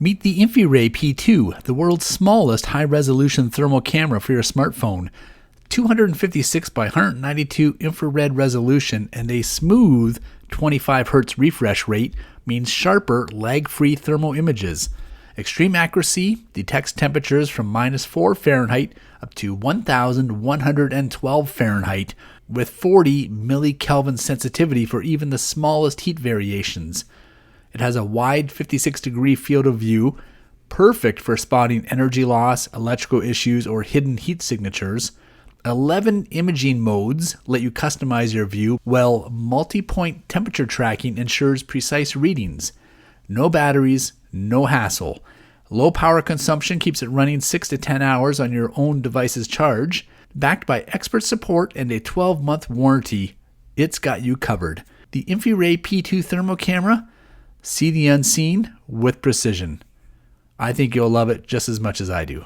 Meet the Infiray P2, the world's smallest high-resolution thermal camera for your smartphone. 256 by 192 infrared resolution and a smooth 25 Hz refresh rate means sharper, lag-free thermal images. Extreme accuracy detects temperatures from -4 Fahrenheit up to 1,112 Fahrenheit with 40 millikelvin sensitivity for even the smallest heat variations. It has a wide 56-degree field of view, perfect for spotting energy loss, electrical issues, or hidden heat signatures. 11 imaging modes let you customize your view, while multi-point temperature tracking ensures precise readings. No batteries, no hassle. Low power consumption keeps it running 6 to 10 hours on your own device's charge. Backed by expert support and a 12-month warranty, it's got you covered. The Infiray P2 thermal camera? See the unseen with precision. I think you'll love it just as much as I do.